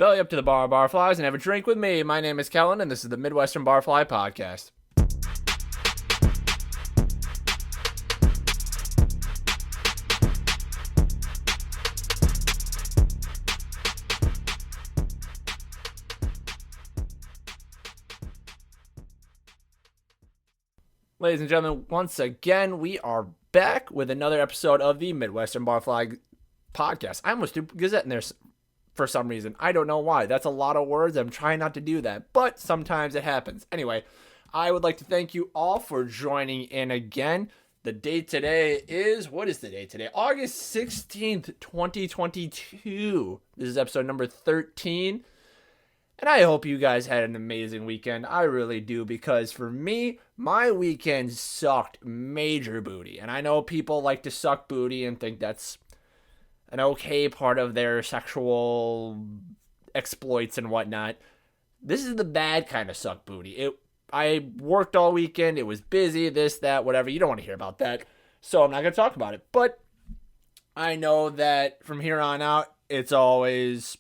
Belly up to the bar, barflies, and have a drink with me. My name is Kellen, and this is the Midwestern Barfly Podcast. Ladies and gentlemen, once again, we are back with another episode of the Midwestern Barfly Podcast. I almost threw Gazette in there for some reason. I don't know why. That's a lot of words. I'm trying not to do that, but sometimes it happens. Anyway, I would like to thank you all for joining in again. The date today is, what is the date today? August 16th, 2022. This is episode number 13. And I hope you guys had an amazing weekend. I really do, because for me, my weekend sucked major booty. And I know people like to suck booty and think that's an okay part of their sexual exploits and whatnot. This is the bad kind of suck booty. I worked all weekend. It was busy, this, that, whatever. You don't want to hear about that. So I'm not going to talk about it. But I know that from here on out, it's always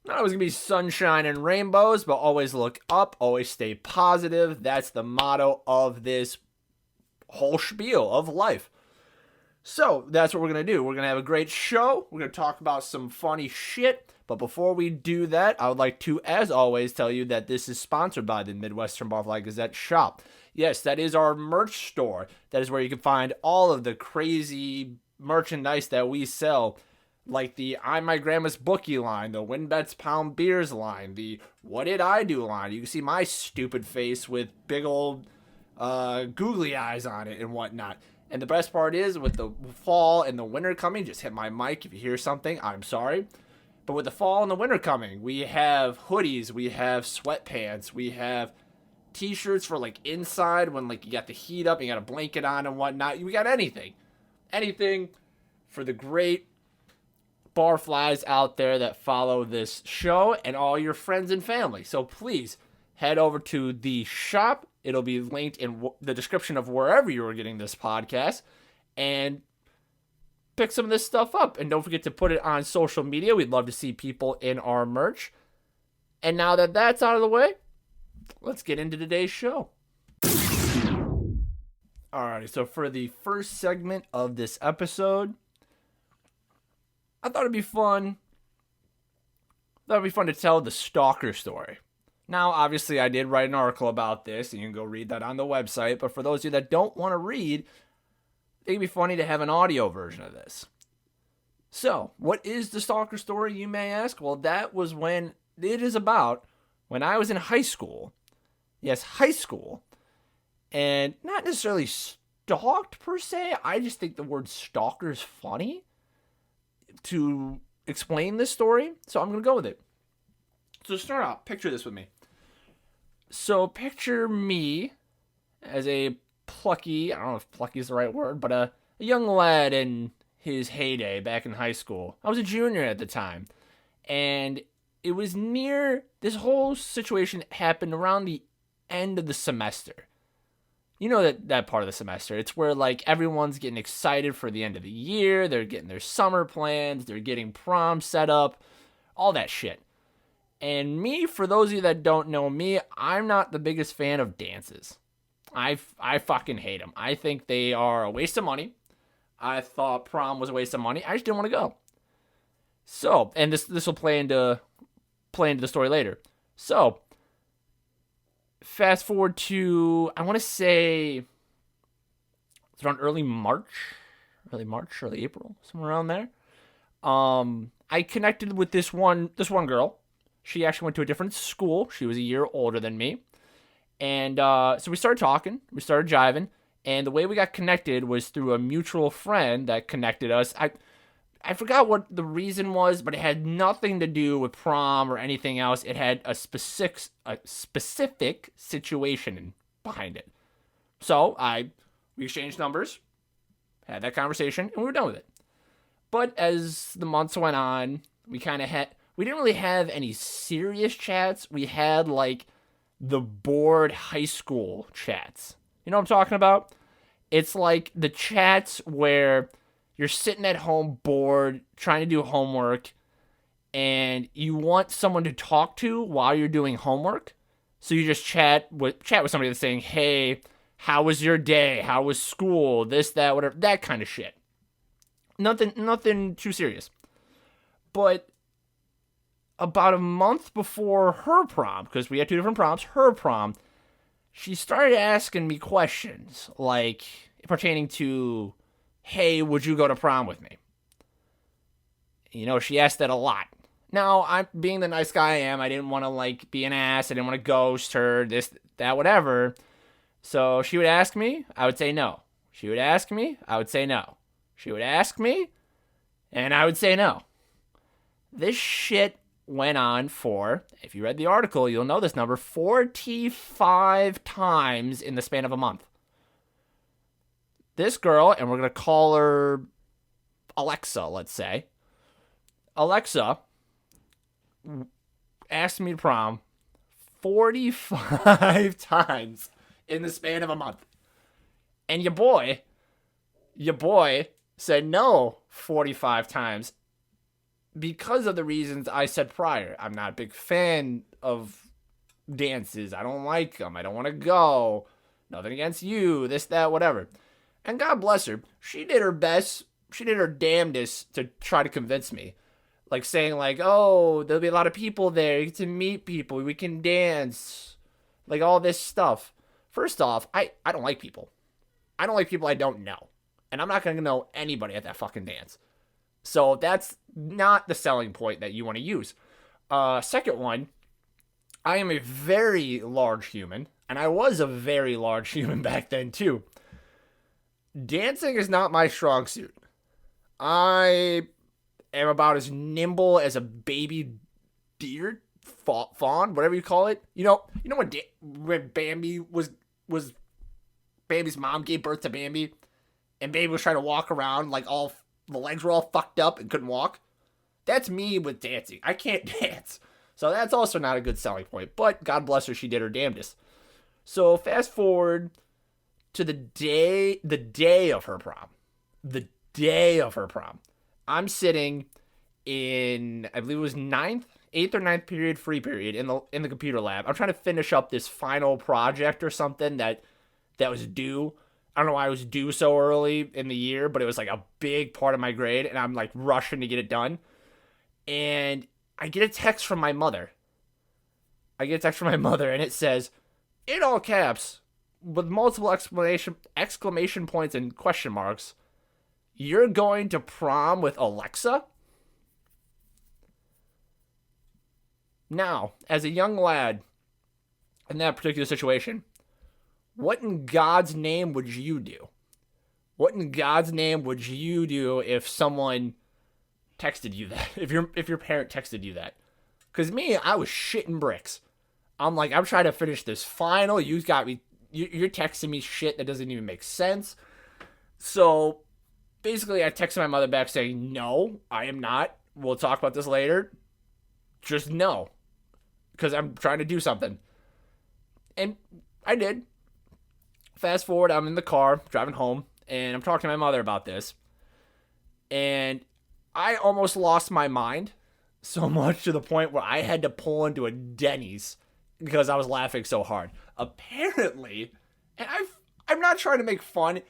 not always going to be sunshine and rainbows, but always look up, always stay positive. That's the motto of this whole spiel of life. So that's what we're going to do. We're going to have a great show. We're going to talk about some funny shit. But before we do that, I would like to, as always, tell you that this is sponsored by the Midwestern Barfly Gazette shop. Yes, that is our merch store. That is where you can find all of the crazy merchandise that we sell, like the I'm My Grandma's Bookie line, the WinBets Pound Beers line, the What Did I Do line. You can see my stupid face with big old googly eyes on it and whatnot. And the best part is, with the fall and the winter coming, just hit my mic if you hear something, I'm sorry. But with the fall and the winter coming, we have hoodies, we have sweatpants, we have t-shirts for like inside when like you got the heat up, you got a blanket on and whatnot. We got anything. Anything for the great barflies out there that follow this show and all your friends and family. So please head over to the shop. It'll be linked in the description of wherever you are getting this podcast, and pick some of this stuff up. And don't forget to put it on social media. We'd love to see people in our merch. And now that that's out of the way, let's get into today's show. Alrighty, so for the first segment of this episode, I thought it'd be fun. To tell the Stalker Story. Now, obviously, I did write an article about this, and you can go read that on the website. But for those of you that don't want to read, it'd be funny to have an audio version of this. So, what is the Stalker Story, you may ask? Well, that was when I was in high school. Yes, high school. And not necessarily stalked, per se. I just think the word stalker is funny to explain this story, so I'm going to go with it. So to start out, picture this with me. So picture me as a plucky, I don't know if plucky is the right word, but a young lad in his heyday back in high school. I was a junior at the time, and it was this whole situation happened around the end of the semester. You know that part of the semester. It's where like everyone's getting excited for the end of the year. They're getting their summer plans. They're getting prom set up. All that shit. And me, for those of you that don't know me, I'm not the biggest fan of dances. I fucking hate them. I think they are a waste of money. I thought prom was a waste of money. I just didn't want to go. So, and this will play into the story later. So, fast forward to, I want to say, it's around early April, somewhere around there. I connected with this one girl. She actually went to a different school. She was a year older than me. And so we started talking. We started jiving. And the way we got connected was through a mutual friend that connected us. I forgot what the reason was, but it had nothing to do with prom or anything else. It had a specific situation behind it. So we exchanged numbers, had that conversation, and we were done with it. But as the months went on, we didn't really have any serious chats. We had like the bored high school chats. You know what I'm talking about? It's like the chats where you're sitting at home bored, trying to do homework, and and you want someone to talk to while you're doing homework. So you just chat with somebody that's saying, hey, how was your day? How was school? This, that, whatever, that kind of shit. Nothing too serious. But about a month before her prom, because we had 2 different proms, her prom, she started asking me questions, like pertaining to, hey, would you go to prom with me? She asked that a lot. Now, I'm being the nice guy I am. I didn't want to, be an ass. I didn't want to ghost her, this, that, whatever. So she would ask me, I would say no. She would ask me, I would say no. She would ask me, and I would say no. This shit went on for, if you read the article, you'll know this number, 45 times in the span of a month. This girl, and we're going to call her Alexa, let's say. Alexa asked me to prom 45 times in the span of a month. And your boy said no 45 times because of the reasons I said prior. I'm not a big fan of dances. I don't like them. I don't want to go. Nothing against you, this, that, whatever. And God bless her. She did her best. She did her damnedest to try to convince me. Saying oh, there'll be a lot of people there. You get to meet people. We can dance. All this stuff. First off, I don't like people. I don't like people I don't know. And I'm not going to know anybody at that fucking dance. So that's not the selling point that you want to use. Second one, I am a very large human. And I was a very large human back then too. Dancing is not my strong suit. I am about as nimble as a baby deer, fawn, whatever you call it. You know when Bambi was Bambi's mom gave birth to Bambi, and Baby was trying to walk around all the legs were all fucked up and couldn't walk. That's me with dancing. I can't dance, so that's also not a good selling point. But God bless her, she did her damnedest. So fast forward to the day of her prom. The day of her prom. I'm sitting in, I believe it was 8th or 9th period, free period in the computer lab. I'm trying to finish up this final project or something that was due. I don't know why it was due so early in the year, but it was a big part of my grade, and I'm rushing to get it done. And I get a text from my mother. And it says, in all caps, with multiple exclamation points and question marks, you're going to prom with Alexa? Now, as a young lad in that particular situation, what in God's name would you do? What in God's name would you do if someone texted you that? If your parent texted you that? Because me, I was shitting bricks. I'm trying to finish this final. You're texting me shit that doesn't even make sense. So basically, I texted my mother back saying, no, I am not. We'll talk about this later. Just no. Because I'm trying to do something. And I did. Fast forward, I'm in the car, driving home, and I'm talking to my mother about this. And I almost lost my mind so much to the point where I had to pull into a Denny's because I was laughing so hard. Apparently, and I'm not trying to make fun.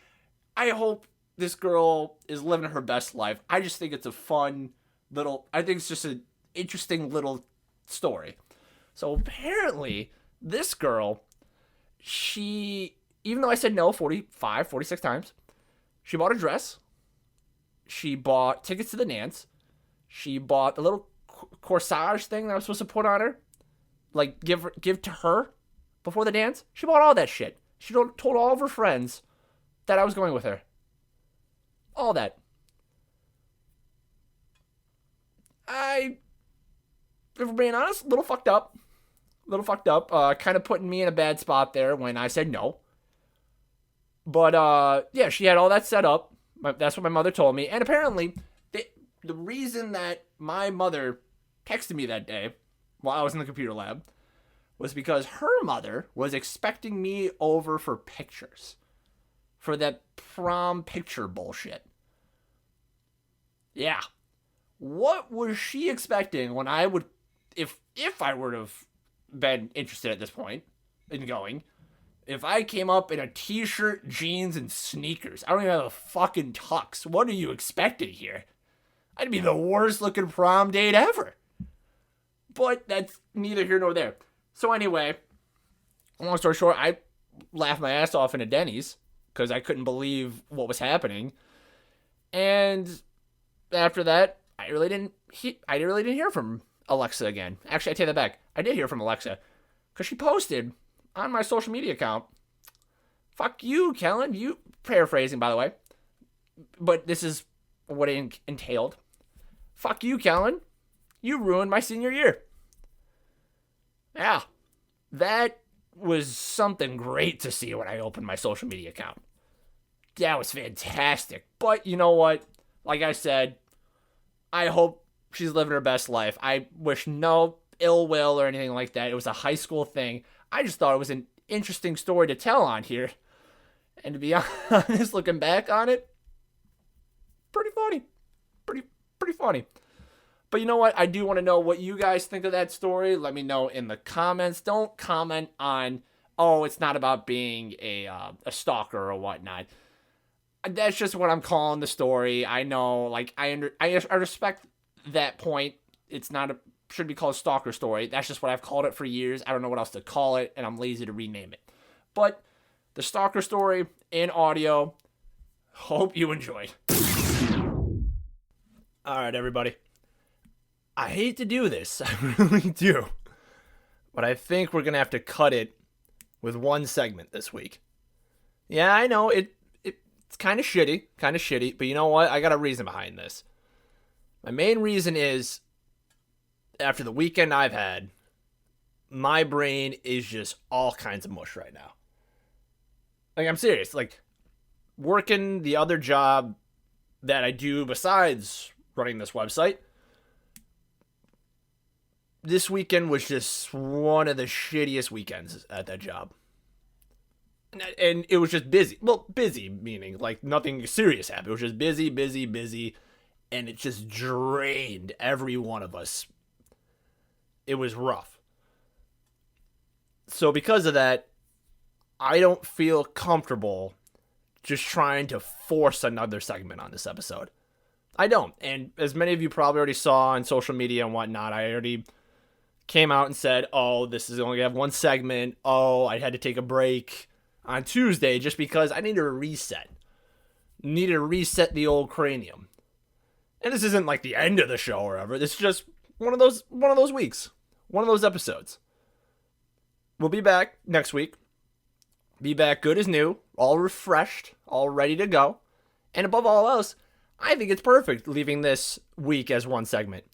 I hope this girl is living her best life. I just think it's a fun I think it's just an interesting little story. So apparently, this girl, even though I said no 45, 46 times, she bought a dress. She bought tickets to the dance. She bought the little corsage thing that I was supposed to put on her. Give to her before the dance. She bought all that shit. She told all of her friends that I was going with her. All that. If we're being honest, a little fucked up. Kind of putting me in a bad spot there when I said no. But, yeah, she had all that set up. That's what my mother told me. And apparently, the reason that my mother texted me that day while I was in the computer lab was because her mother was expecting me over for pictures. For that prom picture bullshit. Yeah. What was she expecting when I would, if I would have been interested at this point in going, if I came up in a t-shirt, jeans, and sneakers? I don't even have a fucking tux. What are you expecting here? I'd be the worst looking prom date ever. But that's neither here nor there. So anyway, long story short, I laughed my ass off in a Denny's because I couldn't believe what was happening. And after that, I really didn't hear from Alexa again. Actually, I take that back. I did hear from Alexa because she posted on my social media account, "Fuck you, Kellen." You, paraphrasing, by the way, but this is what it entailed. "Fuck you, Kellen. You ruined my senior year." Yeah, that was something great to see when I opened my social media account. That was fantastic. But you know what? Like I said, I hope she's living her best life. I wish no ill will or anything like that. It was a high school thing. I just thought it was an interesting story to tell on here. And to be honest, looking back on it, pretty funny. Pretty funny. But you know what? I do want to know what you guys think of that story. Let me know in the comments. Don't comment on, oh, it's not about being a stalker or whatnot. That's just what I'm calling the story. I know, like, I respect that point. It's not should be called Stalker Story. That's just what I've called it for years. I don't know what else to call it, and I'm lazy to rename it. But the Stalker Story in audio. Hope you enjoyed. All right, everybody. I hate to do this. I really do. But I think we're going to have to cut it with one segment this week. Yeah, I know it's kind of shitty, but you know what? I got a reason behind this. My main reason is, after the weekend I've had, my brain is just all kinds of mush right now. Like, I'm serious. Like, working the other job that I do besides running this website, this weekend was just one of the shittiest weekends at that job. And it was just busy. Well, busy meaning like nothing serious happened. It was just busy. And it just drained every one of us. It was rough. So because of that, I don't feel comfortable just trying to force another segment on this episode. I don't. And as many of you probably already saw on social media and whatnot, I already came out and said, oh, this is only going to have one segment. Oh, I had to take a break on Tuesday just because I needed a reset. Needed to reset the old cranium. And this isn't like the end of the show or whatever. This is just one of those weeks. One of those episodes. We'll be back next week. Be back good as new. All refreshed. All ready to go. And above all else, I think it's perfect leaving this week as one segment.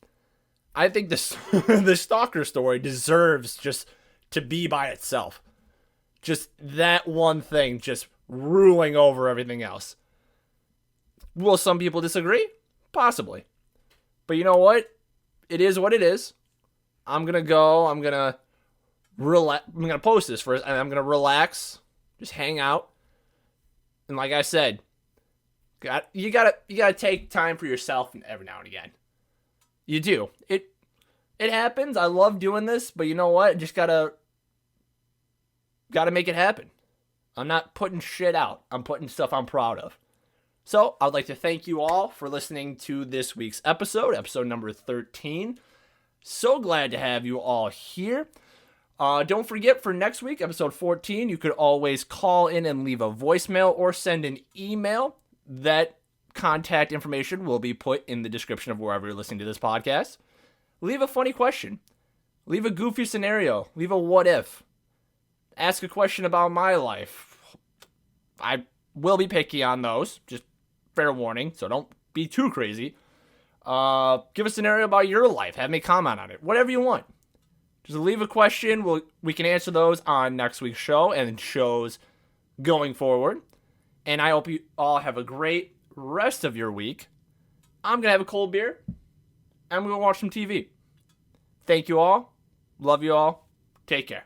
I think this the Stalker Story deserves just to be by itself. Just that one thing just ruling over everything else. Will some people disagree? Possibly. But you know what? It is what it is. I'm going to go. I'm going to post this first, and I'm going to relax. Just hang out. And like I said, you gotta take time for yourself every now and again. You do. It happens. I love doing this, but you know what? Just gotta make it happen. I'm not putting shit out. I'm putting stuff I'm proud of. So I'd like to thank you all for listening to this week's episode number 13. So glad to have you all here. Don't forget, for next week, episode 14, you could always call in and leave a voicemail or send an email. That contact information will be put in the description of wherever you're listening to this podcast. Leave a funny question. Leave a goofy scenario. Leave a what if. Ask a question about my life. I will be picky on those. Just fair warning, so don't be too crazy. Give a scenario about your life. Have me comment on it. Whatever you want. Just leave a question. We can answer those on next week's show and shows going forward. And I hope you all have a great rest of your week. I'm going to have a cold beer. I'm going to watch some TV. Thank you all. Love you all. Take care.